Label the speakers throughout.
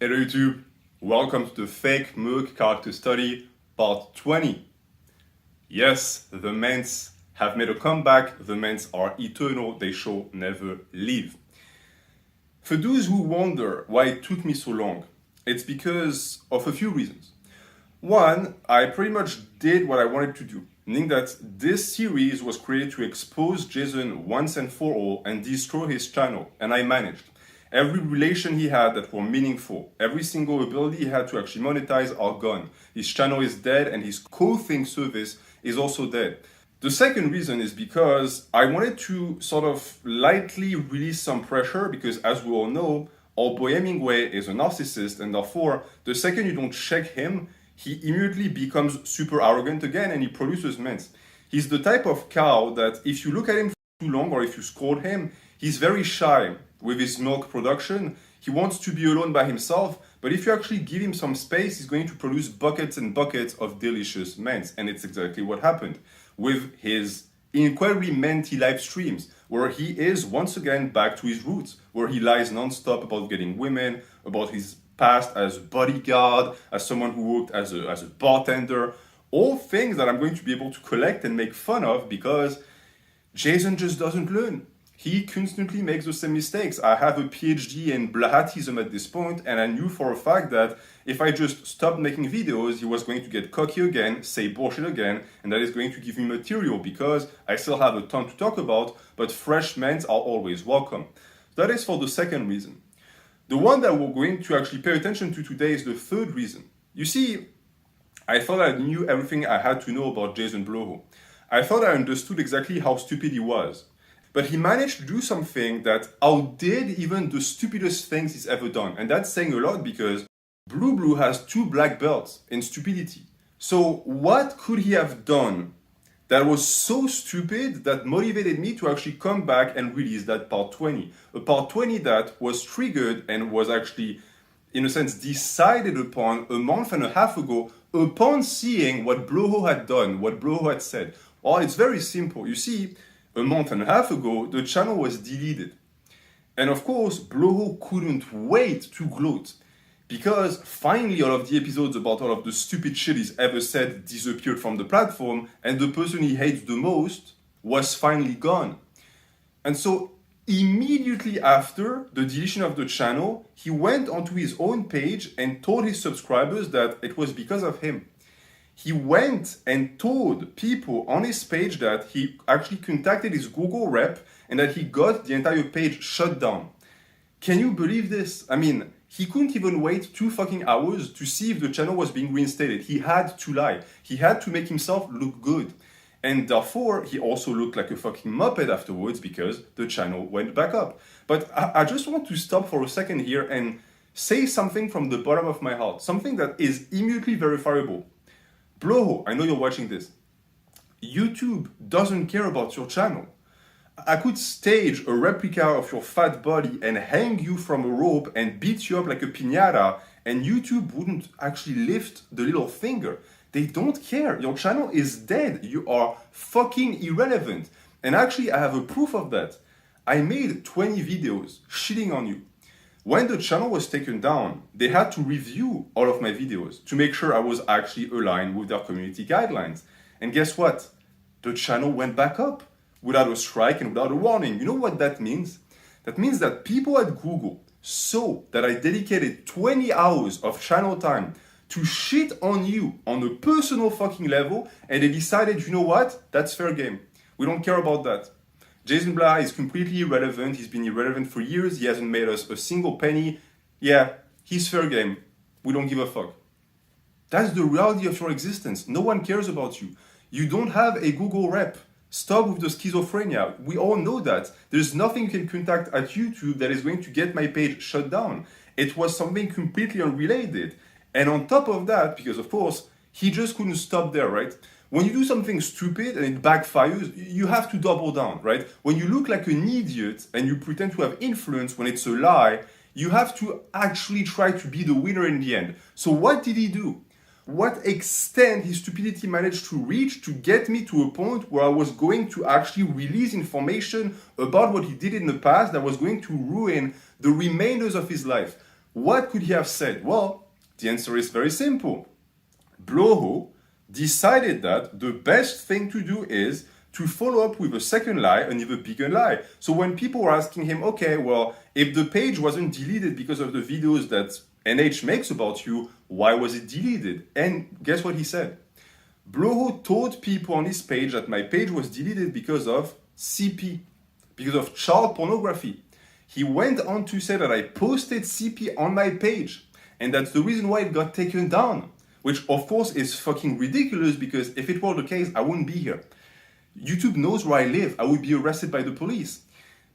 Speaker 1: Hello YouTube, welcome to the fake Merc Character Study part 20. Yes, the Ments have made a comeback, the Ments are eternal, they shall never leave. For those who wonder why it took me so long, it's because of a few reasons. One, I pretty much did what I wanted to do, meaning that this series was created to expose Jason once and for all and destroy his channel, and I managed. Every relation he had that were meaningful, every single ability he had to actually monetize are gone. His channel is dead and his coathing service is also dead. The second reason is because I wanted to sort of lightly release some pressure because, as we all know, our boy Hemingway is a narcissist, and therefore the second you don't check him, he immediately becomes super arrogant again and he produces ments. He's the type of cow that if you look at him for too long or if you scold him, he's very shy with his milk production. He wants to be alone by himself, but if you actually give him some space, he's going to produce buckets and buckets of delicious ments. And it's exactly what happened with his incredibly menty live streams, where he is once again back to his roots, where he lies non-stop about getting women, about his past as bodyguard, as someone who worked as a bartender, all things that I'm going to be able to collect and make fun of because Jason just doesn't learn. He constantly makes the same mistakes. I have a PhD in Blahatism at this point, and I knew for a fact that if I just stopped making videos, he was going to get cocky again, say bullshit again, and that is going to give me material because I still have a ton to talk about, but fresh ments are always welcome. That is for the second reason. The one that we're going to actually pay attention to today is the third reason. You see, I thought I knew everything I had to know about Jason Bloho. I thought I understood exactly how stupid he was. But he managed to do something that outdid even the stupidest things he's ever done. And that's saying a lot because Blue has 2 black belts in stupidity. So what could he have done that was so stupid that motivated me to actually come back and release that part 20? A part 20 that was triggered and was actually, in a sense, decided upon a month and a half ago upon seeing what Bloho had done, what Bloho had said. Well, it's very simple. You see, a month and a half ago, the channel was deleted. And of course, Bloho couldn't wait to gloat because finally all of the episodes about all of the stupid shit he's ever said disappeared from the platform and the person he hates the most was finally gone. And so immediately after the deletion of the channel, he went onto his own page and told his subscribers that it was because of him. He went and told people on his page that he actually contacted his Google rep and that he got the entire page shut down. Can you believe this? I mean, he couldn't even wait 2 fucking hours to see if the channel was being reinstated. He had to lie. He had to make himself look good. And therefore, he also looked like a fucking muppet afterwards because the channel went back up. But I just want to stop for a second here and say something from the bottom of my heart. Something that is immediately verifiable. Bloho, I know you're watching this. YouTube doesn't care about your channel. I could stage a replica of your fat body and hang you from a rope and beat you up like a piñata, and YouTube wouldn't actually lift the little finger. They don't care. Your channel is dead. You are fucking irrelevant. And actually, I have a proof of that. I made 20 videos shitting on you. When the channel was taken down, they had to review all of my videos to make sure I was actually aligned with their community guidelines. And guess what? The channel went back up without a strike and without a warning. You know what that means? That means that people at Google saw that I dedicated 20 hours of channel time to shit on you on a personal fucking level, and they decided, you know what? That's fair game. We don't care about that. Jason Blah is completely irrelevant. He's been irrelevant for years. He hasn't made us a single penny. Yeah, he's fair game. We don't give a fuck. That's the reality of your existence. No one cares about you. You don't have a Google rep. Stop with the schizophrenia. We all know that. There's nothing you can contact at YouTube that is going to get my page shut down. It was something completely unrelated. And on top of that, because of course, he just couldn't stop there, right? When you do something stupid and it backfires, you have to double down, right? When you look like an idiot and you pretend to have influence when it's a lie, you have to actually try to be the winner in the end. So what did he do? What extent his stupidity managed to reach to get me to a point where I was going to actually release information about what he did in the past that was going to ruin the remainders of his life. What could he have said? Well, the answer is very simple. Bloho decided that the best thing to do is to follow up with a second lie, an even bigger lie. So when people were asking him, okay, well, if the page wasn't deleted because of the videos that NH makes about you, why was it deleted? And guess what he said? Bloho told people on his page that my page was deleted because of CP, because of child pornography. He went on to say that I posted CP on my page, and that's the reason why it got taken down, which of course is fucking ridiculous, because if it were the case, I wouldn't be here. YouTube knows where I live. I would be arrested by the police.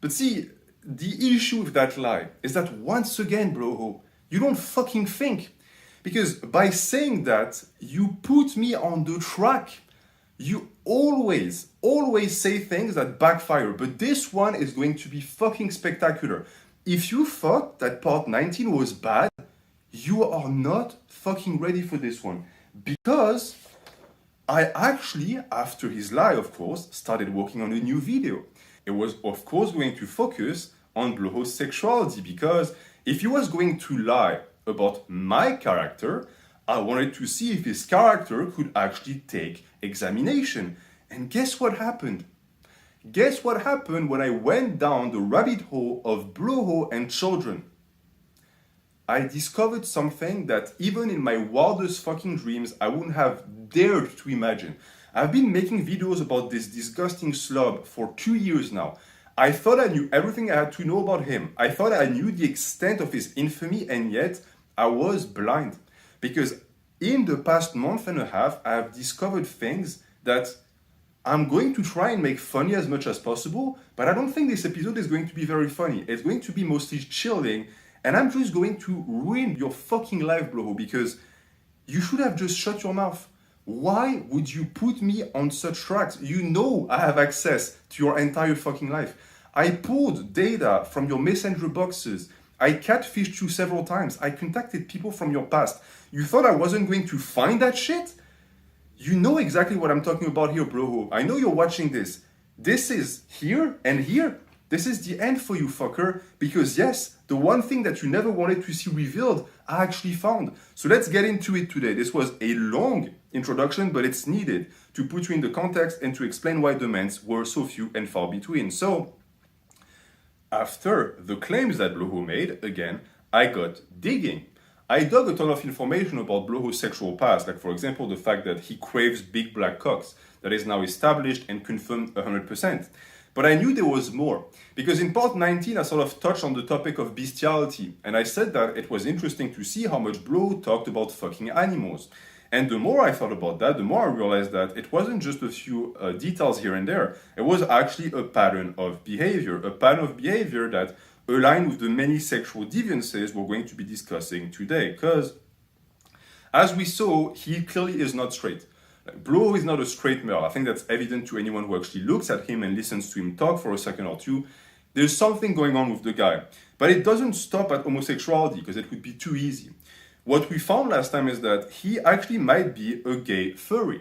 Speaker 1: But see, the issue with that lie is that once again, bro, you don't fucking think. Because by saying that, you put me on the track. You always say things that backfire. But this one is going to be fucking spectacular. If you thought that part 19 was bad, you are not fucking ready for this one. Because I actually, after his lie, of course, started working on a new video. It was, of course, going to focus on Bloho's sexuality, because if he was going to lie about my character, I wanted to see if his character could actually take examination. And guess what happened? Guess what happened when I went down the rabbit hole of Bloho and children? I discovered something that even in my wildest fucking dreams, I wouldn't have dared to imagine. I've been making videos about this disgusting slob for 2 years now. I thought I knew everything I had to know about him. I thought I knew the extent of his infamy, and yet I was blind. Because in the past month and a half, I have discovered things that I'm going to try and make funny as much as possible, but I don't think this episode is going to be very funny. It's going to be mostly chilling, and I'm just going to ruin your fucking life, bro, because you should have just shut your mouth. Why would you put me on such tracks? You know I have access to your entire fucking life. I pulled data from your messenger boxes. I catfished you several times. I contacted people from your past. You thought I wasn't going to find that shit? You know exactly what I'm talking about here, bro. I know you're watching this. This is here and here. This is the end for you, fucker. Because yes, the one thing that you never wanted to see revealed, I actually found. So let's get into it today. This was a long introduction, but it's needed to put you in the context and to explain why the mens were so few and far between. So, after the claims that Bloho made, again, I got digging. I dug a ton of information about Bloho's sexual past, like for example, the fact that he craves big black cocks. That is now established and confirmed 100%. But I knew there was more, because in part 19 I sort of touched on the topic of bestiality, and I said that it was interesting to see how much Bloho talked about fucking animals. And the more I thought about that, the more I realized that it wasn't just a few details here and there. It was actually a pattern of behavior that aligned with the many sexual deviances we're going to be discussing today. Because, as we saw, he clearly is not straight. Bloho is not a straight male. I think that's evident to anyone who actually looks at him and listens to him talk for a second or two. There's something going on with the guy. But it doesn't stop at homosexuality, because it would be too easy. What we found last time is that he actually might be a gay furry.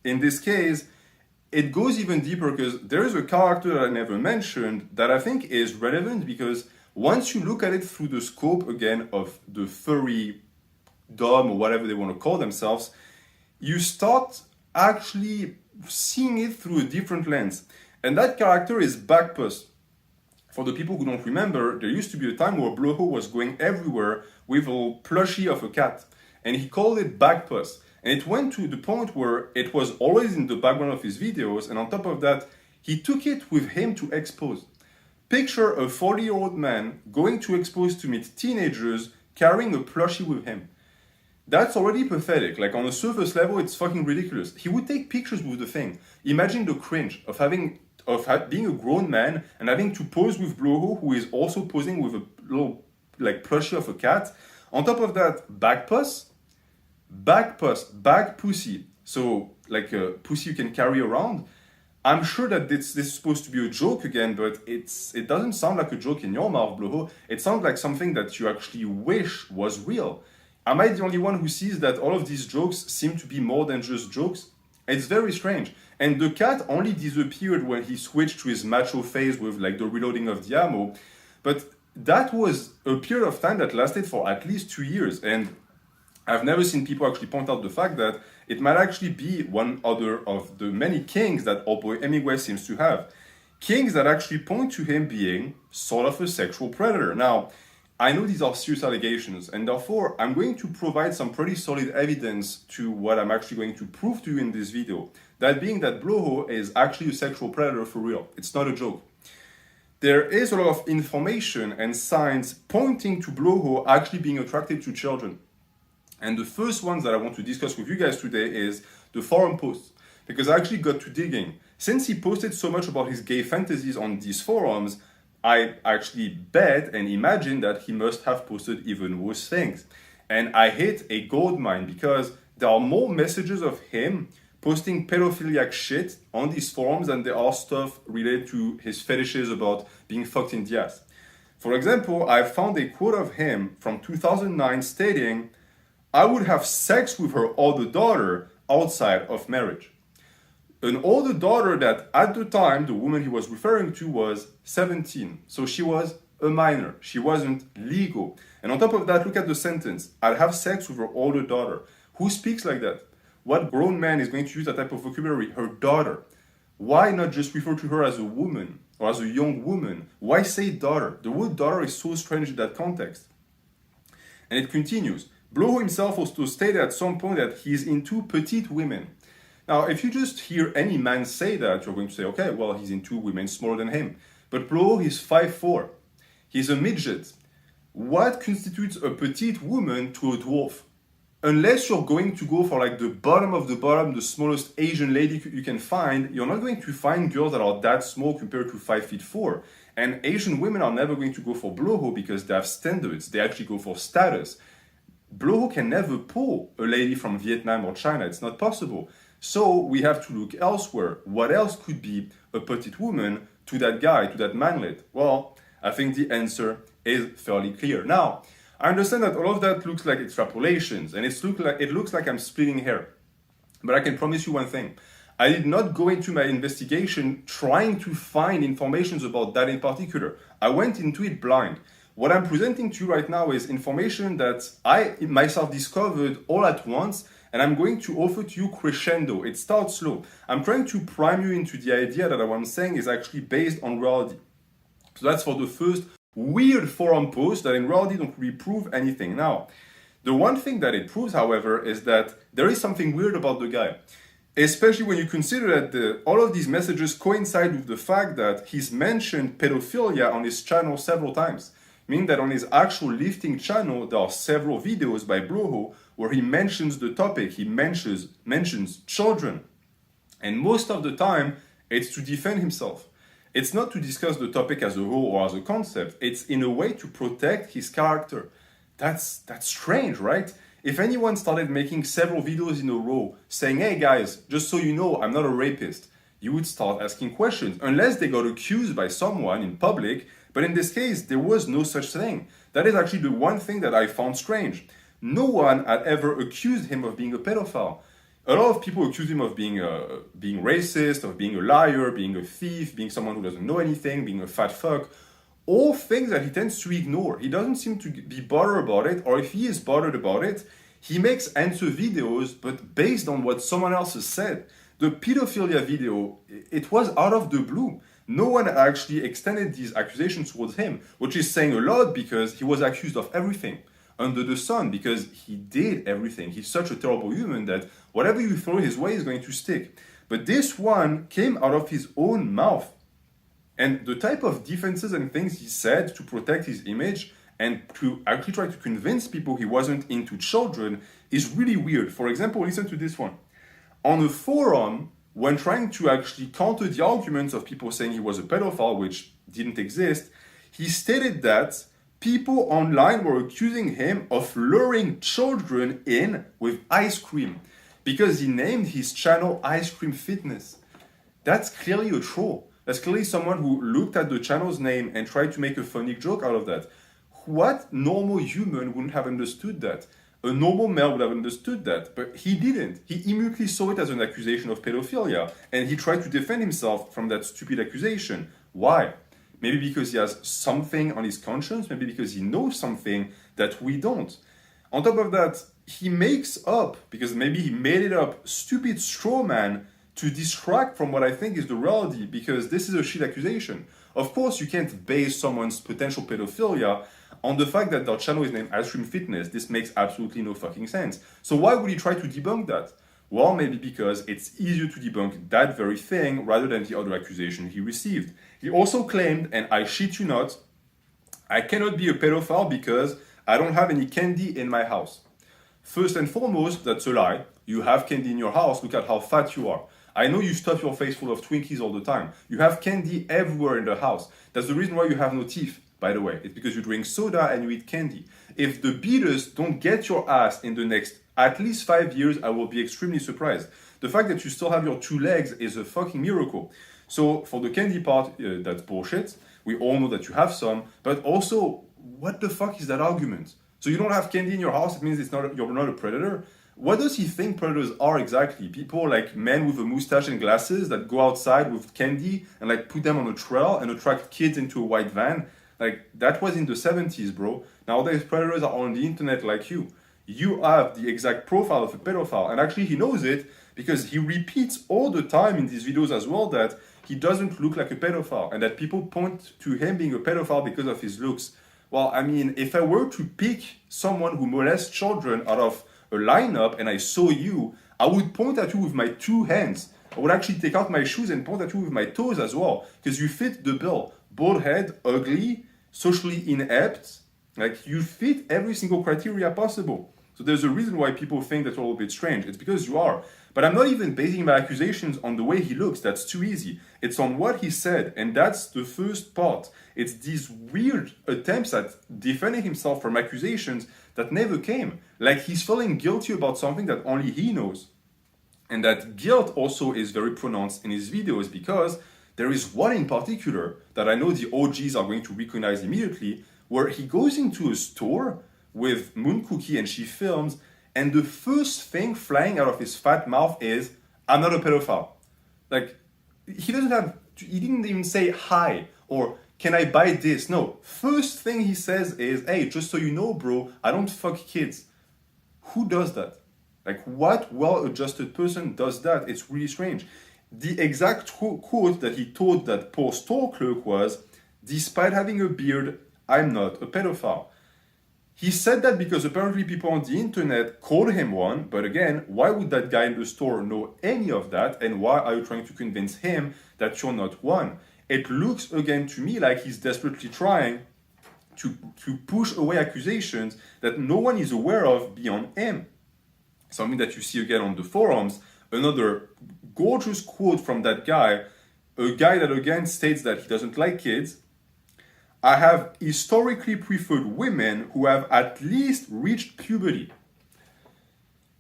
Speaker 1: In this case, it goes even deeper, because there is a character that I never mentioned that I think is relevant, because once you look at it through the scope again of the furry dom or whatever they want to call themselves, you start actually seeing it through a different lens. And that character is Backpuss. For the people who don't remember, there used to be a time where Bloho was going everywhere with a little plushie of a cat, and he called it Backpuss. And it went to the point where it was always in the background of his videos, and on top of that, he took it with him to expose. Picture a 40-year-old man going to expose to meet teenagers carrying a plushie with him. That's already pathetic. Like, on a surface level, it's fucking ridiculous. He would take pictures with the thing. Imagine the cringe of being a grown man and having to pose with Bloho, who is also posing with a little like plushie of a cat. On top of that, back pussy. So like a pussy you can carry around. I'm sure that this is supposed to be a joke again, but it doesn't sound like a joke in your mouth, Bloho. It sounds like something that you actually wish was real. Am I the only one who sees that all of these jokes seem to be more than just jokes? It's very strange. And the cat only disappeared when he switched to his macho phase with like the reloading of the ammo. But that was a period of time that lasted for at least 2 years. And I've never seen people actually point out the fact that it might actually be one other of the many kings that our boy Hemingway seems to have. Kings that actually point to him being sort of a sexual predator. Now, I know these are serious allegations, and therefore I'm going to provide some pretty solid evidence to what I'm actually going to prove to you in this video. That being that Bloho is actually a sexual predator for real. It's not a joke. There is a lot of information and signs pointing to Bloho actually being attracted to children. And the first ones that I want to discuss with you guys today is the forum posts. Because I actually got to digging. Since he posted so much about his gay fantasies on these forums, I actually bet and imagine that he must have posted even worse things. And I hit a gold mine because there are more messages of him posting pedophiliac shit on these forums than there are stuff related to his fetishes about being fucked in the ass. For example, I found a quote of him from 2009 stating, "I would have sex with her older daughter outside of marriage." An older daughter that at the time the woman he was referring to was 17. So she was a minor. She wasn't legal. And on top of that, look at the sentence. "I'd have sex with her older daughter." Who speaks like that? What grown man is going to use that type of vocabulary? Her daughter. Why not just refer to her as a woman or as a young woman? Why say daughter? The word daughter is so strange in that context. And it continues. Bloho himself also stated at some point that he's into petite women. Now, if you just hear any man say that, you're going to say, okay, well, he's into women smaller than him. But Bloho is 5'4". He's a midget. What constitutes a petite woman to a dwarf? Unless you're going to go for like the bottom of the bottom, the smallest Asian lady you can find, you're not going to find girls that are that small compared to 5'4". And Asian women are never going to go for Bloho because they have standards. They actually go for status. Bloho can never pull a lady from Vietnam or China. It's not possible. So we have to look elsewhere. What else could be a petite woman to that guy, to that manlet? Well, I think the answer is fairly clear. Now, I understand that all of that looks like extrapolations, and it looks like I'm splitting hair. But I can promise you one thing. I did not go into my investigation trying to find information about that in particular. I went into it blind. What I'm presenting to you right now is information that I myself discovered all at once, and I'm going to offer to you crescendo. It starts slow. I'm trying to prime you into the idea that what I'm saying is actually based on reality. So that's for the first weird forum post that in reality don't really prove anything. Now, the one thing that it proves, however, is that there is something weird about the guy. Especially when you consider that all of these messages coincide with the fact that he's mentioned pedophilia on his channel several times. Meaning that on his actual lifting channel, there are several videos by Bloho where he mentions the topic, he mentions children. And most of the time, it's to defend himself. It's not to discuss the topic as a whole or as a concept. It's in a way to protect his character. That's strange, right? If anyone started making several videos in a row saying, "Hey guys, just so you know, I'm not a rapist," you would start asking questions, unless they got accused by someone in public. But in this case, there was no such thing. That is actually the one thing that I found strange. No one had ever accused him of being a pedophile. A lot of people accuse him of being racist, of being a liar, being a thief, being someone who doesn't know anything, being a fat fuck. All things that he tends to ignore. He doesn't seem to be bothered about it, or if he is bothered about it, he makes answer videos, but based on what someone else has said. The pedophilia video, it was out of the blue. No one actually extended these accusations towards him, which is saying a lot because he was accused of everything under the sun, because he did everything. He's such a terrible human that whatever you throw his way is going to stick. But this one came out of his own mouth. And the type of defenses and things he said to protect his image and to actually try to convince people he wasn't into children is really weird. For example, listen to this one. On a forum, when trying to actually counter the arguments of people saying he was a pedophile, which didn't exist, he stated that people online were accusing him of luring children in with ice cream because he named his channel Ice Cream Fitness. That's clearly a troll. That's clearly someone who looked at the channel's name and tried to make a funny joke out of that. What normal human wouldn't have understood that? A normal male would have understood that, but he didn't. He immediately saw it as an accusation of pedophilia, and he tried to defend himself from that stupid accusation. Why? Maybe because he has something on his conscience, maybe because he knows something that we don't. On top of that, he makes up, because maybe he made it up, stupid straw man to distract from what I think is the reality, because this is a shit accusation. Of course, you can't base someone's potential pedophilia on the fact that their channel is named Ice Cream Fitness. This makes absolutely no fucking sense. So why would he try to debunk that? Well, maybe because it's easier to debunk that very thing rather than the other accusation he received. He also claimed, and I shit you not, I cannot be a pedophile because I don't have any candy in my house. First and foremost, that's a lie. You have candy in your house. Look at how fat you are. I know you stuff your face full of Twinkies all the time. You have candy everywhere in the house. That's the reason why you have no teeth, by the way. It's because you drink soda and you eat candy. If the beaters don't get your ass in the next at least 5 years, I will be extremely surprised. The fact that you still have your 2 legs is a fucking miracle. So for the candy part, that's bullshit. We all know that you have some, but also, what the fuck is that argument? So you don't have candy in your house, it means you're not a predator? What does he think predators are exactly? People like men with a mustache and glasses that go outside with candy and like put them on a trail and attract kids into a white van? Like, that was in the 70s, bro. Nowadays, predators are on the internet like you. You have the exact profile of a pedophile. And actually, he knows it because he repeats all the time in these videos as well that he doesn't look like a pedophile and that people point to him being a pedophile because of his looks. Well, I mean, if I were to pick someone who molests children out of a lineup and I saw you, I would point at you with my 2 hands. I would actually take out my shoes and point at you with my toes as well because you fit the bill. Bald head, ugly, socially inept. Like, you fit every single criteria possible. So there's a reason why people think that you're a little bit strange. It's because you are. But I'm not even basing my accusations on the way he looks. That's too easy. It's on what he said. And that's the first part. It's these weird attempts at defending himself from accusations that never came. Like, he's feeling guilty about something that only he knows. And that guilt also is very pronounced in his videos because there is one in particular that I know the OGs are going to recognize immediately, where he goes into a store with Moon Cookie and she films, and the first thing flying out of his fat mouth is, I'm not a pedophile. Like, he didn't even say hi or can I buy this? No, first thing he says is, hey, just so you know, bro, I don't fuck kids. Who does that? Like, what well-adjusted person does that? It's really strange. The exact quote that he told that poor store clerk was, despite having a beard, I'm not a pedophile. He said that because apparently people on the internet called him one, but again, why would that guy in the store know any of that, and why are you trying to convince him that you're not one? It looks again to me like he's desperately trying to push away accusations that no one is aware of beyond him. Something that you see again on the forums, another gorgeous quote from that guy, a guy that again states that he doesn't like kids. I have historically preferred women who have at least reached puberty.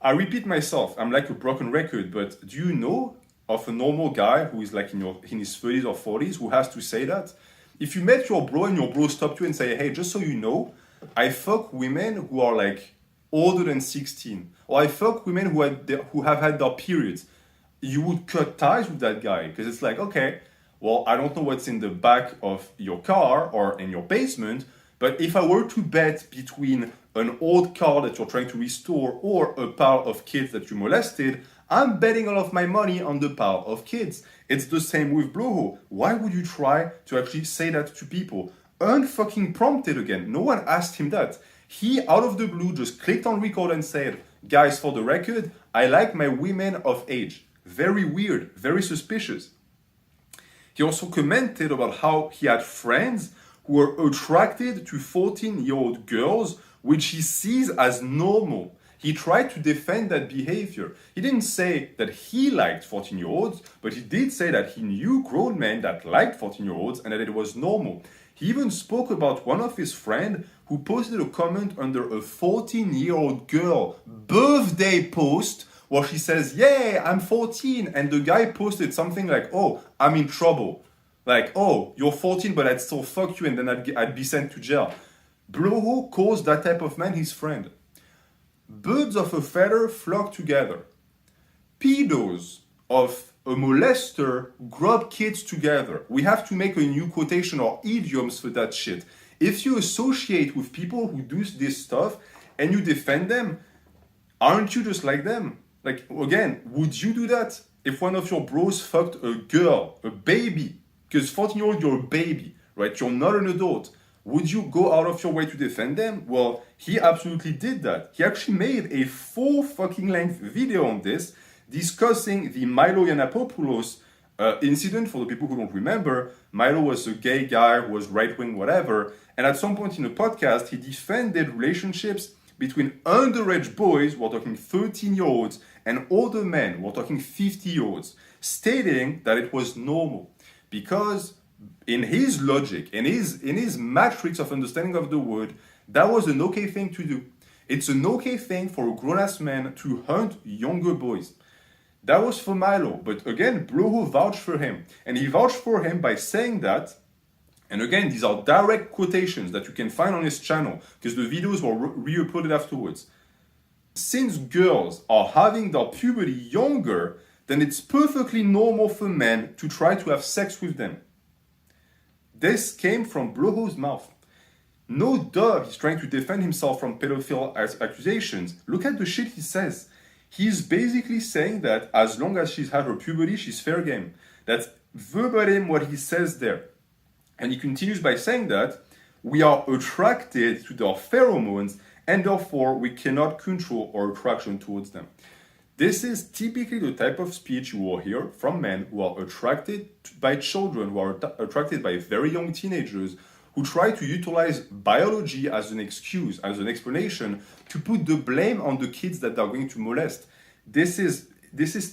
Speaker 1: I repeat myself, I'm like a broken record, but do you know of a normal guy who is like in his 30s or 40s who has to say that? If you met your bro and your bro stopped you and say, hey, just so you know, I fuck women who are like older than 16, or I fuck women who have had their periods, you would cut ties with that guy because it's like, okay, well, I don't know what's in the back of your car or in your basement, but if I were to bet between an old car that you're trying to restore or a pile of kids that you molested, I'm betting all of my money on the pile of kids. It's the same with Bloho. Why would you try to actually say that to people? Unfucking prompted again. No one asked him that. He, out of the blue, just clicked on record and said, guys, for the record, I like my women of age. Very weird, very suspicious. He also commented about how he had friends who were attracted to 14-year-old girls, which he sees as normal. He tried to defend that behavior. He didn't say that he liked 14-year-olds, but he did say that he knew grown men that liked 14-year-olds and that it was normal. He even spoke about one of his friends who posted a comment under a 14-year-old girl birthday post where she says, yeah, I'm 14. And the guy posted something like, oh, I'm in trouble. Like, oh, you're 14, but I'd still fuck you and then I'd be sent to jail. Bloho calls that type of man his friend. Birds of a feather flock together. Pedos of a molester grab kids together. We have to make a new quotation or idioms for that shit. If you associate with people who do this stuff and you defend them, aren't you just like them? Like, again, would you do that? If one of your bros fucked a girl, a baby, because 14-year-old, you're a baby, right? You're not an adult. Would you go out of your way to defend them? Well, he absolutely did that. He actually made a full fucking length video on this, discussing the Milo Yiannopoulos incident. For the people who don't remember, Milo was a gay guy who was right-wing, whatever, and at some point in the podcast, he defended relationships between underage boys, we're talking 13-year-olds, and older men, we're talking 50-year-olds, stating that it was normal. Because in his logic, in his matrix of understanding of the word, that was an okay thing to do. It's an okay thing for a grown-ass man to hunt younger boys. That was for Milo, but again, Bloho vouched for him. And he vouched for him by saying that, and again, these are direct quotations that you can find on his channel, because the videos were re-uploaded afterwards. Since girls are having their puberty younger, then it's perfectly normal for men to try to have sex with them. This came from Bloho's mouth. No duh, he's trying to defend himself from pedophile accusations. Look at the shit he says. He's basically saying that as long as she's had her puberty, she's fair game. That's verbatim what he says there. And he continues by saying that we are attracted to their pheromones and therefore we cannot control our attraction towards them. This is typically the type of speech you will hear from men who are attracted by children, who are attracted by very young teenagers, who try to utilize biology as an excuse, as an explanation, to put the blame on the kids that they're going to molest. This is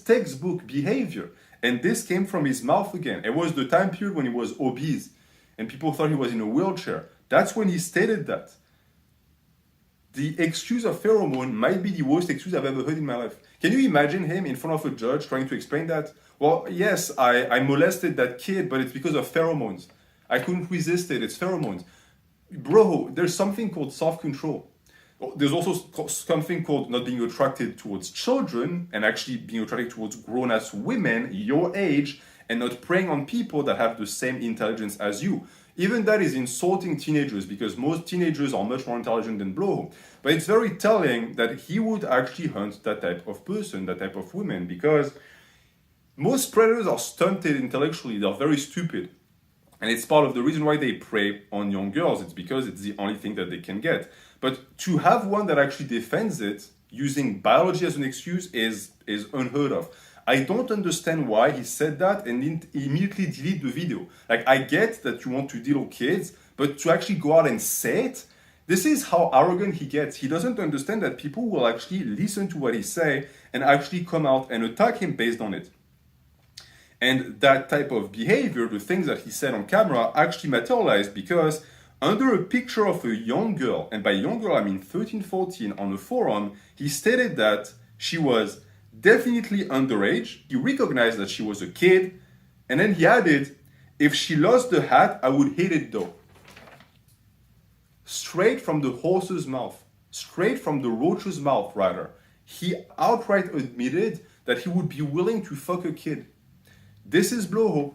Speaker 1: textbook behavior. And this came from his mouth again. It was the time period when he was obese and people thought he was in a wheelchair. That's when he stated that. The excuse of pheromone might be the worst excuse I've ever heard in my life. Can you imagine him in front of a judge trying to explain that? Well, yes, I molested that kid, but it's because of pheromones. I couldn't resist it, it's pheromones. Bro, there's something called self-control. There's also something called not being attracted towards children and actually being attracted towards grown-ass women your age and not preying on people that have the same intelligence as you. Even that is insulting teenagers because most teenagers are much more intelligent than Bloho. But it's very telling that he would actually hunt that type of person, that type of woman, because most predators are stunted intellectually, they're very stupid. And it's part of the reason why they prey on young girls. It's because it's the only thing that they can get. But to have one that actually defends it using biology as an excuse is unheard of. I don't understand why he said that and didn't immediately delete the video. Like, I get that you want to deal with kids, but to actually go out and say it, this is how arrogant he gets. He doesn't understand that people will actually listen to what he say and actually come out and attack him based on it. And that type of behavior, the things that he said on camera, actually materialized because under a picture of a young girl, and by young girl I mean 13, 14, on a forum, he stated that she was definitely underage. He recognized that she was a kid, and then he added, if she lost the hat, I would hit it though. Straight from the horse's mouth, straight from the roach's mouth rather, he outright admitted that he would be willing to fuck a kid. This is Bloho.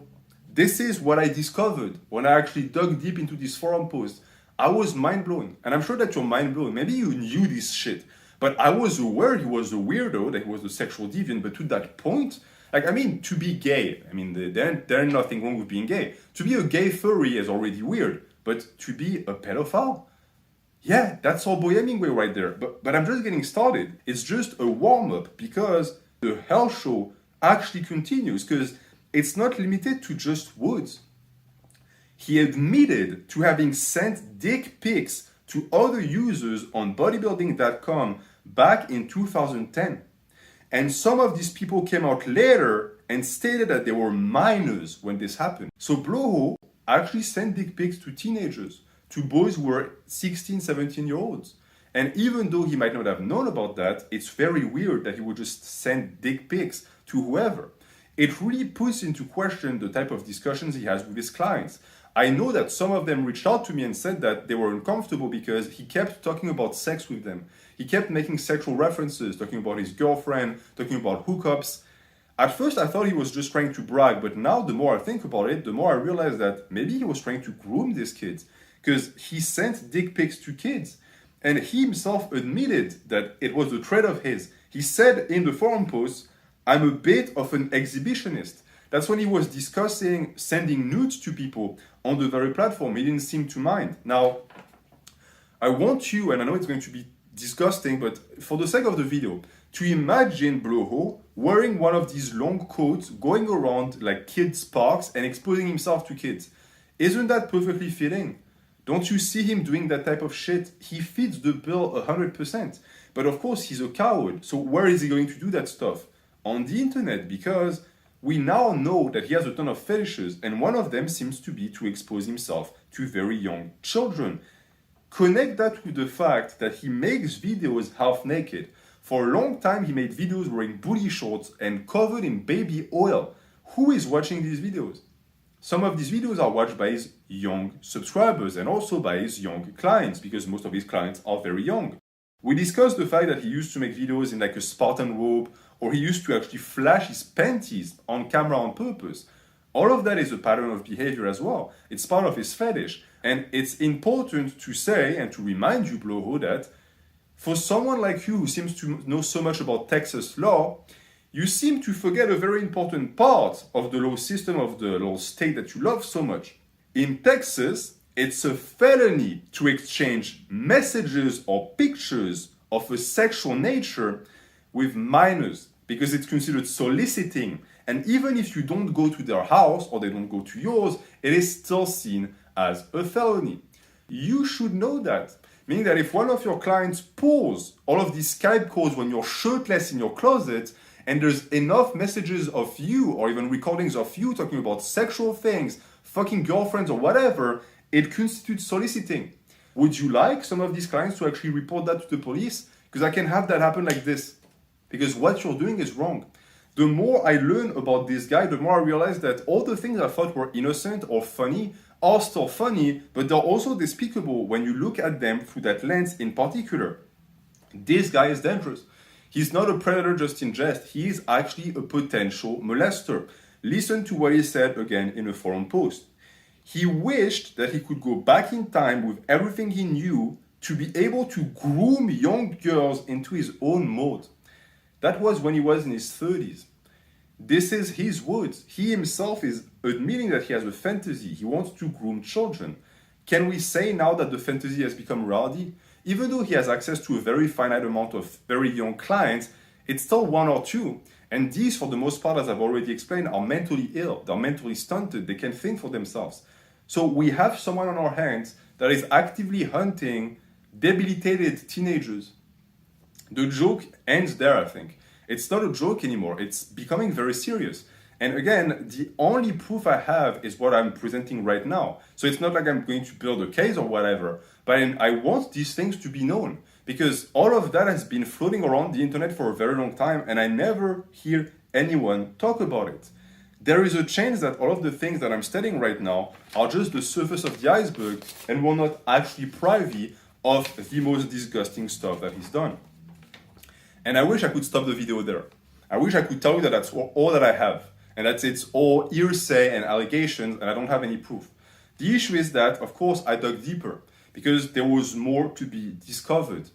Speaker 1: This is what I discovered when I actually dug deep into this forum post. I was mind blown, and I'm sure that you're mind blown. Maybe you knew this shit, but I was aware he was a weirdo, that he was a sexual deviant, but to that point, like, I mean, to be gay, I mean, there's nothing wrong with being gay. To be a gay furry is already weird, but to be a pedophile? Yeah, that's all Boy Hemingway right there. But I'm just getting started. It's just a warm-up because the hell show actually continues, because it's not limited to just words. He admitted to having sent dick pics to other users on bodybuilding.com back in 2010. And some of these people came out later and stated that they were minors when this happened. So Bloho actually sent dick pics to teenagers, to boys who were 16, 17-year-olds. And even though he might not have known about that, it's very weird that he would just send dick pics to whoever. It really puts into question the type of discussions he has with his clients. I know that some of them reached out to me and said that they were uncomfortable because he kept talking about sex with them. He kept making sexual references, talking about his girlfriend, talking about hookups. At first, I thought he was just trying to brag, but now the more I think about it, the more I realize that maybe he was trying to groom these kids, because he sent dick pics to kids, and he himself admitted that it was a trait of his. He said in the forum post, "I'm a bit of an exhibitionist." That's when he was discussing sending nudes to people on the very platform. He didn't seem to mind. Now, I want you, and I know it's going to be disgusting, but for the sake of the video, to imagine Bloho wearing one of these long coats, going around like kids' parks and exposing himself to kids. Isn't that perfectly fitting? Don't you see him doing that type of shit? He fits the bill 100%. But of course, he's a coward. So where is he going to do that stuff? On the internet, because we now know that he has a ton of fetishes, and one of them seems to be to expose himself to very young children. Connect that with the fact that he makes videos half naked. For a long time, he made videos wearing booty shorts and covered in baby oil. Who is watching these videos? Some of these videos are watched by his young subscribers and also by his young clients, because most of his clients are very young. We discussed the fact that he used to make videos in like a Spartan robe, or he used to actually flash his panties on camera on purpose. All of that is a pattern of behavior as well. It's part of his fetish. And it's important to say and to remind you, Bloho, that for someone like you who seems to know so much about Texas law, you seem to forget a very important part of the law system of the law state that you love so much. In Texas, it's a felony to exchange messages or pictures of a sexual nature with minors, because it's considered soliciting. And even if you don't go to their house or they don't go to yours, it is still seen as a felony. You should know that. Meaning that if one of your clients pulls all of these Skype calls when you're shirtless in your closet, and there's enough messages of you or even recordings of you talking about sexual things, fucking girlfriends or whatever, it constitutes soliciting. Would you like some of these clients to actually report that to the police? Because I can have that happen like this. Because what you're doing is wrong. The more I learn about this guy, the more I realize that all the things I thought were innocent or funny are still funny, but they're also despicable when you look at them through that lens in particular. This guy is dangerous. He's not a predator just in jest. He is actually a potential molester. Listen to what he said again in a forum post. He wished that he could go back in time with everything he knew to be able to groom young girls into his own mold. That was when he was in his 30s. This is his words. He himself is admitting that he has a fantasy. He wants to groom children. Can we say now that the fantasy has become reality? Even though he has access to a very finite amount of very young clients, it's still one or two. And these, for the most part, as I've already explained, are mentally ill. They're mentally stunted. They can think for themselves. So we have someone on our hands that is actively hunting debilitated teenagers. The joke ends there, I think. It's not a joke anymore. It's becoming very serious. And again, the only proof I have is what I'm presenting right now. So it's not like I'm going to build a case or whatever, but I want these things to be known, because all of that has been floating around the internet for a very long time, and I never hear anyone talk about it. There is a chance that all of the things that I'm studying right now are just the surface of the iceberg and we're not actually privy of the most disgusting stuff that he's done. And I wish I could stop the video there. I wish I could tell you that that's all that I have, and that it's all hearsay and allegations, and I don't have any proof. The issue is that, of course, I dug deeper, because there was more to be discovered.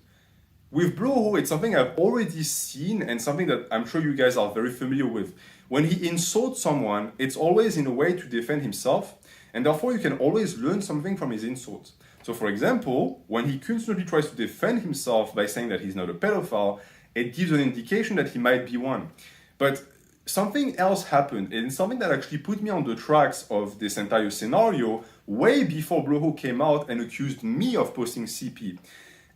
Speaker 1: With Bloho, it's something I've already seen, and something that I'm sure you guys are very familiar with. When he insults someone, it's always in a way to defend himself, and therefore you can always learn something from his insults. So for example, when he constantly tries to defend himself by saying that he's not a pedophile, it gives an indication that he might be one. But something else happened, and something that actually put me on the tracks of this entire scenario way before Bloho came out and accused me of posting CP.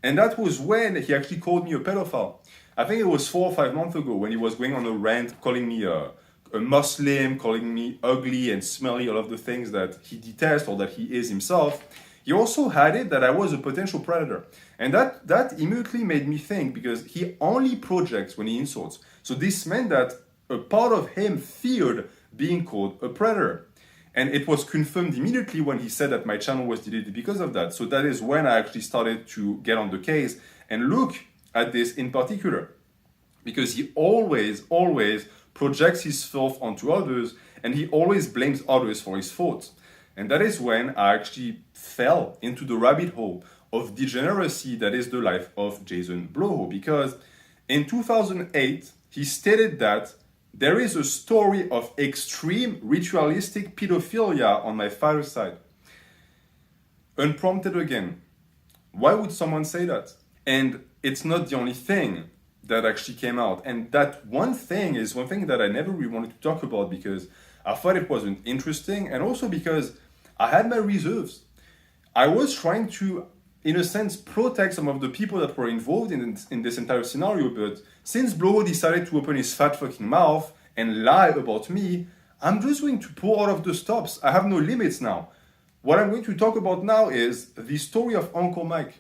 Speaker 1: And that was when he actually called me a pedophile. I think it was 4 or 5 months ago when he was going on a rant calling me a Muslim, calling me ugly and smelly, all of the things that he detests or that he is himself. He also had it that I was a potential predator. And that immediately made me think, because he only projects when he insults. So this meant that a part of him feared being called a predator. And it was confirmed immediately when he said that my channel was deleted because of that. So that is when I actually started to get on the case and look at this in particular. Because he always projects his filth onto others, and he always blames others for his faults. And that is when I actually fell into the rabbit hole of degeneracy that is the life of Jason Blowhole. Because in 2008, he stated that there is a story of extreme ritualistic pedophilia on my father's side. Unprompted again. Why would someone say that? And it's not the only thing that actually came out. And that one thing is one thing that I never really wanted to talk about because I thought it wasn't interesting, and also because I had my reserves. I was trying to, in a sense, protect some of the people that were involved in this entire scenario, but since Bloho decided to open his fat fucking mouth and lie about me, I'm just going to pull out of the stops. I have no limits now. What I'm going to talk about now is the story of Uncle Mike.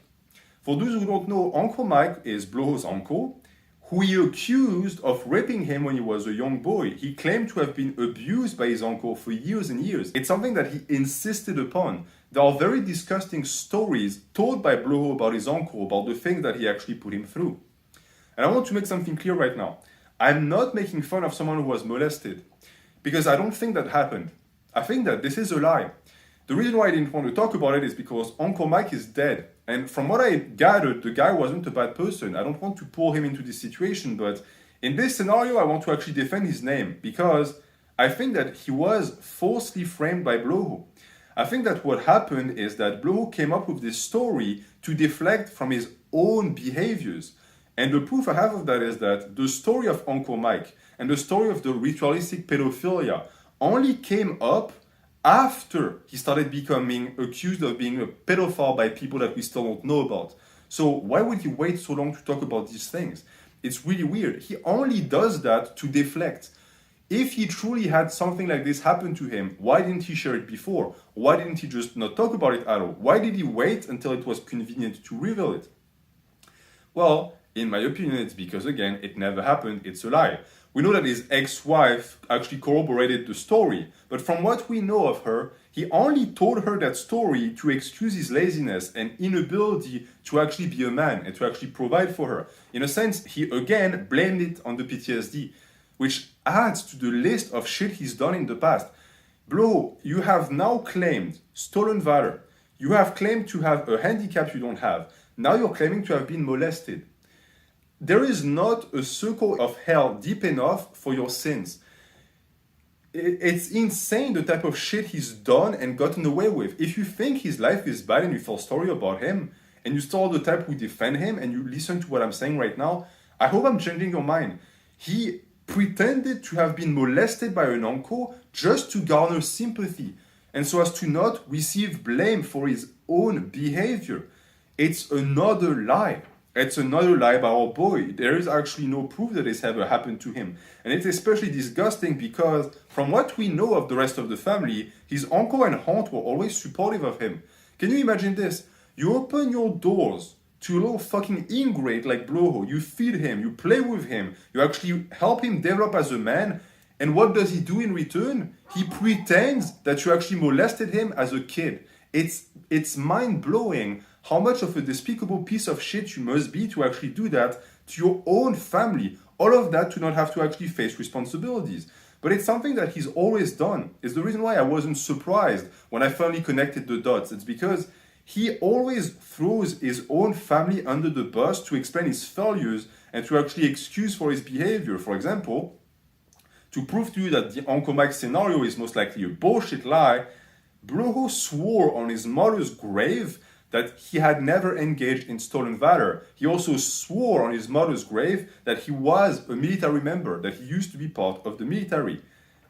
Speaker 1: For those who don't know, Uncle Mike is Bloho's uncle, who he accused of raping him when he was a young boy. He claimed to have been abused by his uncle for years and years. It's something that he insisted upon. There are very disgusting stories told by Bloho about his uncle, about the things that he actually put him through. And I want to make something clear right now. I'm not making fun of someone who was molested, because I don't think that happened. I think that this is a lie. The reason why I didn't want to talk about it is because Uncle Mike is dead. And from what I gathered, the guy wasn't a bad person. I don't want to pull him into this situation, but in this scenario, I want to actually defend his name because I think that he was falsely framed by Bloho. I think that what happened is that Bloho came up with this story to deflect from his own behaviors. And the proof I have of that is that the story of Uncle Mike and the story of the ritualistic pedophilia only came up after he started becoming accused of being a pedophile by people that we still don't know about. So why would he wait so long to talk about these things? It's really weird. He only does that to deflect. If he truly had something like this happen to him, why didn't he share it before? Why didn't he just not talk about it at all? Why did he wait until it was convenient to reveal it? Well, in my opinion, it's because, again, it never happened. It's a lie. We know that his ex-wife actually corroborated the story, but from what we know of her, he only told her that story to excuse his laziness and inability to actually be a man and to actually provide for her. In a sense, he again blamed it on the PTSD, which adds to the list of shit he's done in the past. Bloho, you have now claimed stolen valor. You have claimed to have a handicap you don't have. Now you're claiming to have been molested. There is not a circle of hell deep enough for your sins. It's insane the type of shit he's done and gotten away with. If you think his life is bad and you feel sorry about him, and you still are the type who defend him and you listen to what I'm saying right now, I hope I'm changing your mind. He pretended to have been molested by an uncle just to garner sympathy and so as to not receive blame for his own behavior. It's another lie. It's another lie by our boy. There is actually no proof that this ever happened to him. And it's especially disgusting because from what we know of the rest of the family, his uncle and aunt were always supportive of him. Can you imagine this? You open your doors to a little fucking ingrate like Bloho. You feed him, you play with him, you actually help him develop as a man. And what does he do in return? He pretends that you actually molested him as a kid. It's mind-blowing how much of a despicable piece of shit you must be to actually do that to your own family. All of that to not have to actually face responsibilities. But it's something that he's always done. It's the reason why I wasn't surprised when I finally connected the dots. It's because he always throws his own family under the bus to explain his failures and to actually excuse for his behavior. For example, to prove to you that the Uncle Mike scenario is most likely a bullshit lie, Bloho swore on his mother's grave that he had never engaged in stolen valor. He also swore on his mother's grave that he was a military member, that he used to be part of the military.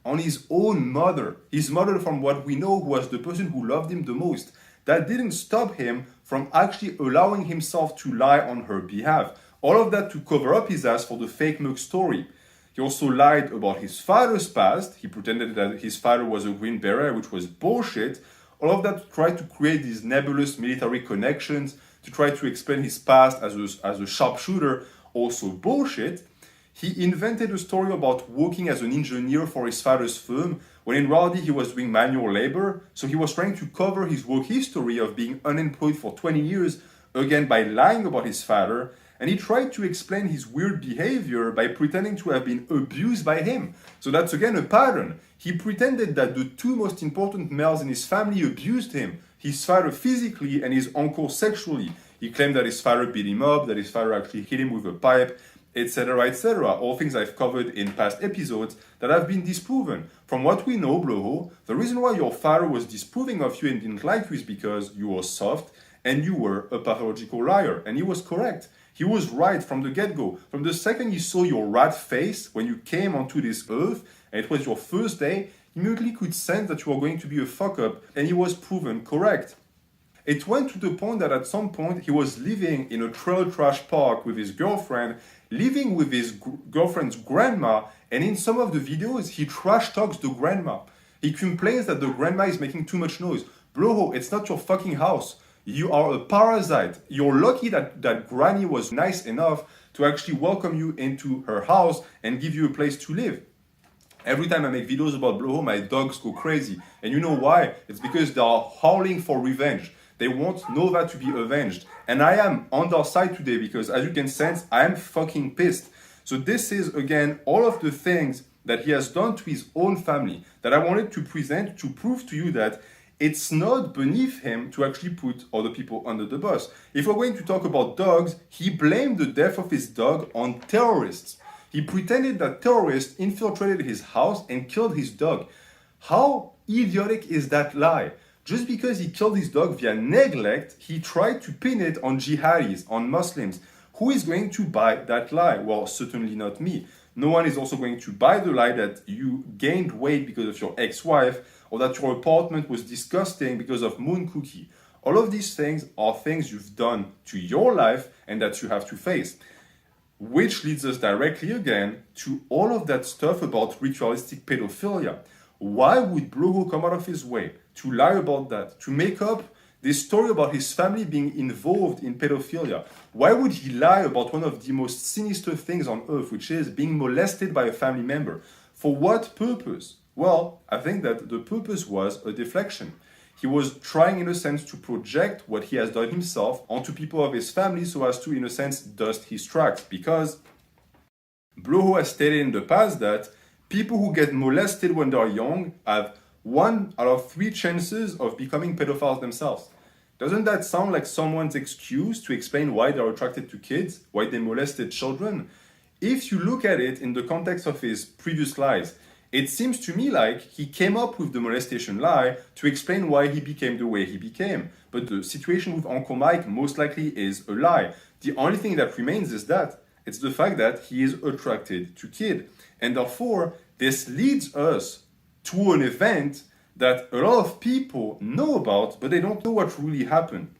Speaker 1: On his own mother, his mother, from what we know, was the person who loved him the most. That didn't stop him from actually allowing himself to lie on her behalf. All of that to cover up his ass for the fake Merc story. He also lied about his father's past. He pretended that his father was a Green Beret, which was bullshit. All of that to try to create these nebulous military connections, to try to explain his past as a sharpshooter, also bullshit. He invented a story about working as an engineer for his father's firm, when in reality he was doing manual labor. So he was trying to cover his work history of being unemployed for 20 years, again by lying about his father. And he tried to explain his weird behavior by pretending to have been abused by him. So that's again a pattern. He pretended that the two most important males in his family abused him, his father physically and his uncle sexually. He claimed that his father beat him up, that his father actually hit him with a pipe, etc., etc. All things I've covered in past episodes that have been disproven. From what we know, Bloho, the reason why your father was disapproving of you and didn't like you is because you were soft and you were a pathological liar. And he was correct. He was right from the get-go. From the second he saw your rat face when you came onto this earth, and it was your first day, he immediately could sense that you were going to be a fuck-up, and he was proven correct. It went to the point that at some point he was living in a trail trash park with his girlfriend, living with his girlfriend's grandma, and in some of the videos he trash talks the grandma. He complains that the grandma is making too much noise. Bro, it's not your fucking house. You are a parasite. You're lucky that granny was nice enough to actually welcome you into her house and give you a place to live. Every time I make videos about Bloho, my dogs go crazy. And you know why? It's because they are howling for revenge. They want Nova to be avenged. And I am on their side today because, as you can sense, I am fucking pissed. So this is, again, all of the things that he has done to his own family that I wanted to present to prove to you that it's not beneath him to actually put other people under the bus. If we're going to talk about dogs, he blamed the death of his dog on terrorists. He pretended that terrorists infiltrated his house and killed his dog. How idiotic is that lie? Just because he killed his dog via neglect, he tried to pin it on jihadis, on Muslims. Who is going to buy that lie? Well, certainly not me. No one is also going to buy the lie that you gained weight because of your ex-wife, or that your apartment was disgusting because of Moon Cookie. All of these things are things you've done to your life and that you have to face. Which leads us directly again to all of that stuff about ritualistic pedophilia. Why would Bloho come out of his way to lie about that, to make up this story about his family being involved in pedophilia? Why would he lie about one of the most sinister things on earth, which is being molested by a family member? For what purpose? Well, I think that the purpose was a deflection. He was trying, in a sense, to project what he has done himself onto people of his family so as to, in a sense, dust his tracks. Because Bloho has stated in the past that people who get molested when they're young have 1 out of 3 chances of becoming pedophiles themselves. Doesn't that sound like someone's excuse to explain why they're attracted to kids, why they molested children? If you look at it in the context of his previous lies, it seems to me like he came up with the molestation lie to explain why he became the way he became. But the situation with Uncle Mike most likely is a lie. The only thing that remains is that it's the fact that he is attracted to kids. And therefore, this leads us to an event that a lot of people know about, but they don't know what really happened.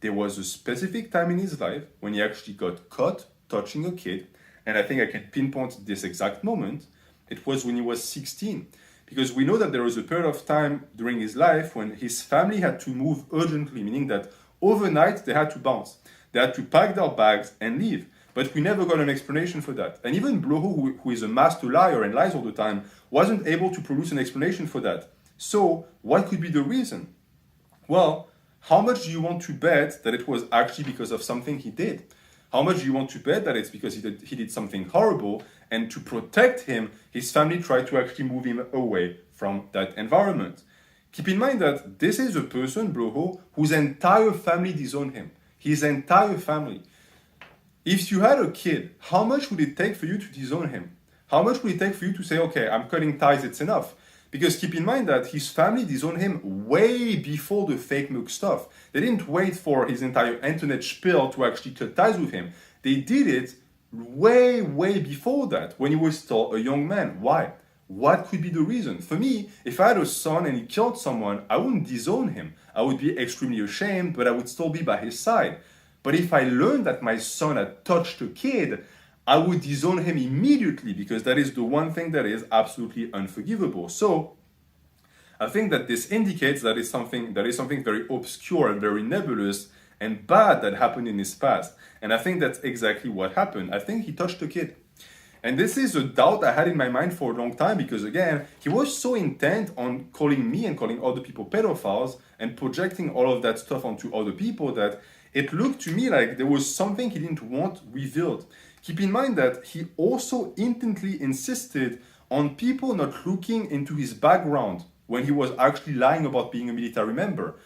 Speaker 1: There was a specific time in his life when he actually got caught touching a kid, and I think I can pinpoint this exact moment. It was when he was 16, because we know that there was a period of time during his life when his family had to move urgently, meaning that overnight they had to bounce. They had to pack their bags and leave. But we never got an explanation for that. And even Bloho, who is a master liar and lies all the time, wasn't able to produce an explanation for that. So what could be the reason? Well, how much do you want to bet that it was actually because of something he did? How much do you want to bet that it's because he did something horrible, and to protect him, his family tried to actually move him away from that environment? Keep in mind that this is a person, Bloho, whose entire family disowned him. His entire family. If you had a kid, how much would it take for you to disown him? How much would it take for you to say, okay, I'm cutting ties, it's enough? Because keep in mind that his family disowned him way before the fake Merc stuff. They didn't wait for his entire internet spiel to actually cut ties with him. They did it way before that, when he was still a young man. Why? What could be the reason? For me, if I had a son and he killed someone, I wouldn't disown him. I would be extremely ashamed, but I would still be by his side. But if I learned that my son had touched a kid, I would disown him immediately, because that is the one thing that is absolutely unforgivable. So I think that this indicates that is something very obscure and very nebulous and bad that happened in his past. And I think that's exactly what happened. I think he touched a kid. And this is a doubt I had in my mind for a long time, because again, he was so intent on calling me and calling other people pedophiles and projecting all of that stuff onto other people that it looked to me like there was something he didn't want revealed. Keep in mind that he also intently insisted on people not looking into his background when he was actually lying about being a military member.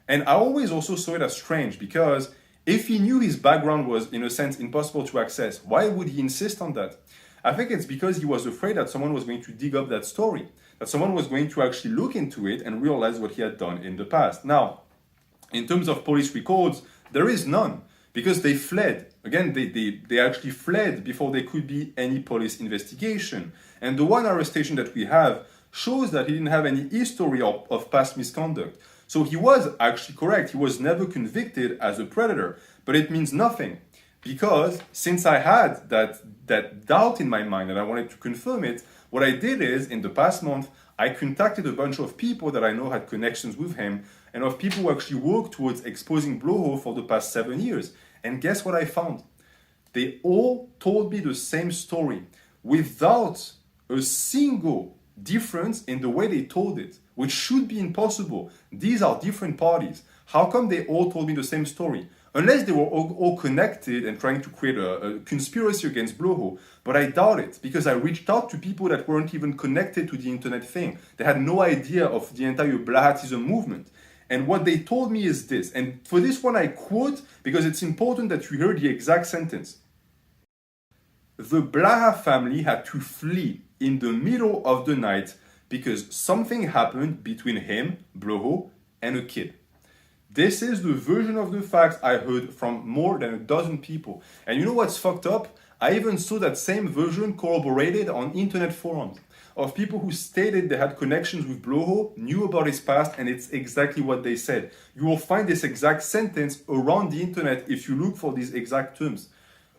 Speaker 1: And I always also saw it as strange because if he knew his background was, in a sense, impossible to access, why would he insist on that? I think it's because he was afraid that someone was going to dig up that story, that someone was going to actually look into it and realize what he had done in the past. Now, in terms of police records, there is none because they fled. Again, they actually fled before there could be any police investigation. And the one arrestation that we have shows that he didn't have any history of past misconduct. So he was actually correct. He was never convicted as a predator, but it means nothing because since I had that doubt in my mind and I wanted to confirm it, what I did is in the past month, I contacted a bunch of people that I know had connections with him and of people who actually worked towards exposing Bloho for the past 7 years. And guess what I found? They all told me the same story without a single difference in the way they told it, which should be impossible. These are different parties. How come they all told me the same story? Unless they were all connected and trying to create a conspiracy against Bloho, but I doubt it because I reached out to people that weren't even connected to the internet thing. They had no idea of the entire Blahatism movement. And what they told me is this, and for this one I quote because it's important that you hear the exact sentence. The Blaha family had to flee in the middle of the night because something happened between him, Bloho, and a kid. This is the version of the facts I heard from more than a dozen people. And you know what's fucked up? I even saw that same version corroborated on internet forums of people who stated they had connections with Bloho, knew about his past, and it's exactly what they said. You will find this exact sentence around the internet if you look for these exact terms.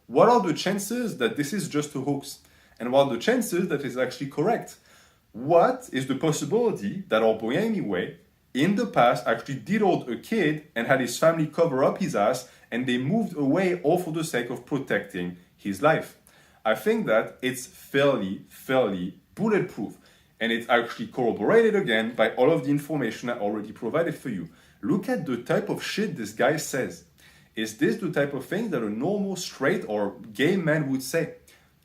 Speaker 1: What are the chances that this is just a hoax? And what are the chances that it's actually correct? What is the possibility that our boy anyway, in the past, actually diddled a kid and had his family cover up his ass and they moved away all for the sake of protecting his life? I think that it's fairly bulletproof. And it's actually corroborated again by all of the information I already provided for you. Look at the type of shit this guy says. Is this the type of thing that a normal straight or gay man would say?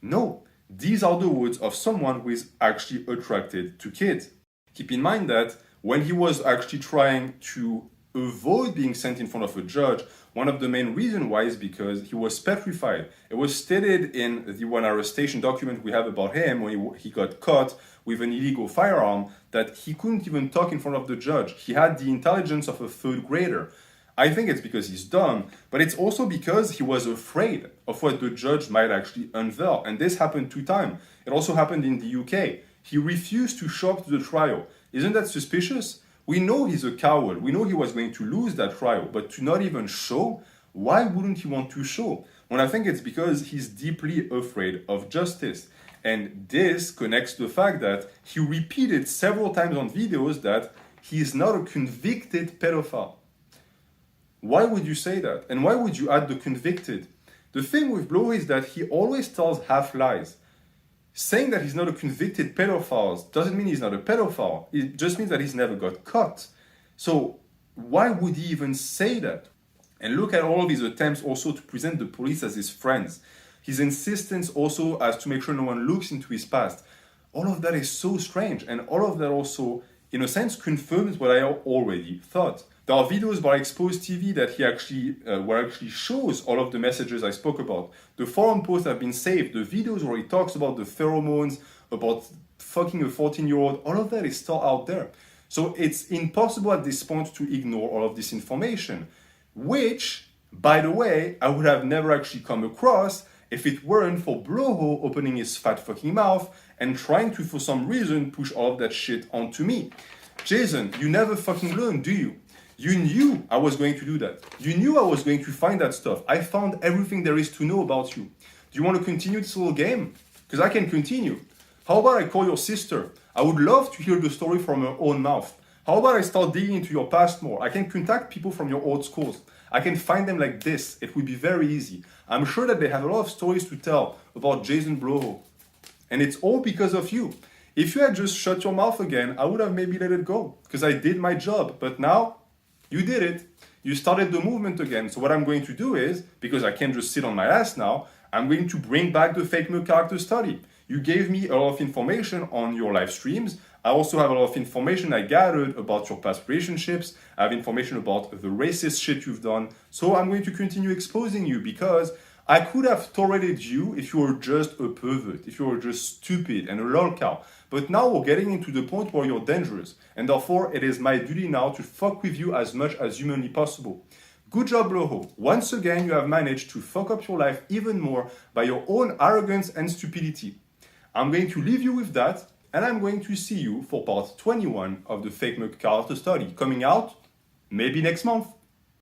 Speaker 1: No, these are the words of someone who is actually attracted to kids. Keep in mind that when he was actually trying to avoid being sent in front of a judge, one of the main reasons why is because he was petrified. It was stated in the one arrestation document we have about him when he got caught with an illegal firearm that he couldn't even talk in front of the judge. He had the intelligence of a third grader. I think it's because he's dumb, but it's also because he was afraid of what the judge might actually unveil. And this happened 2 times. It also happened in the UK. He refused to show up to the trial. Isn't that suspicious? We know he's a coward. We know he was going to lose that trial, but to not even show, why wouldn't he want to show? Well, I think it's because he's deeply afraid of justice. And this connects to the fact that he repeated several times on videos that he is not a convicted pedophile. Why would you say that? And why would you add the convicted? The thing with Bloho is that he always tells half lies. Saying that he's not a convicted pedophile doesn't mean he's not a pedophile. It just means that he's never got caught. So why would he even say that? And look at all of his attempts also to present the police as his friends. His insistence also as to make sure no one looks into his past. All of that is so strange. And all of that also, in a sense, confirms what I already thought. There are videos by Exposed TV that he actually, where actually shows all of the messages I spoke about. The forum posts have been saved. The videos where he talks about the pheromones, about fucking a 14-year-old, all of that is still out there. So it's impossible at this point to ignore all of this information, which, by the way, I would have never actually come across if it weren't for Bloho opening his fat fucking mouth and trying to, for some reason, push all of that shit onto me. Jason, you never fucking learn, do you? You knew I was going to do that. You knew I was going to find that stuff. I found everything there is to know about you. Do you want to continue this little game? Because I can continue. How about I call your sister? I would love to hear the story from her own mouth. How about I start digging into your past more? I can contact people from your old schools. I can find them like this. It would be very easy. I'm sure that they have a lot of stories to tell about Jason Bloho. And it's all because of you. If you had just shut your mouth again, I would have maybe let it go. Because I did my job. But now, you did it. you started the movement again. So what I'm going to do is, because I can't just sit on my ass now, I'm going to bring back the fake Merc Character Study. You gave me a lot of information on your live streams. I also have a lot of information I gathered about your past relationships. I have information about the racist shit you've done. So I'm going to continue exposing you because I could have tolerated you if you were just a pervert, if you were just stupid and a lolcow. But now we're getting into the point where you're dangerous. And therefore, it is my duty now to fuck with you as much as humanly possible. Good job, Loho. Once again, you have managed to fuck up your life even more by your own arrogance and stupidity. I'm going to leave you with that, and I'm going to see you for part 21 of the Fake Merc Character Study, coming out maybe next month.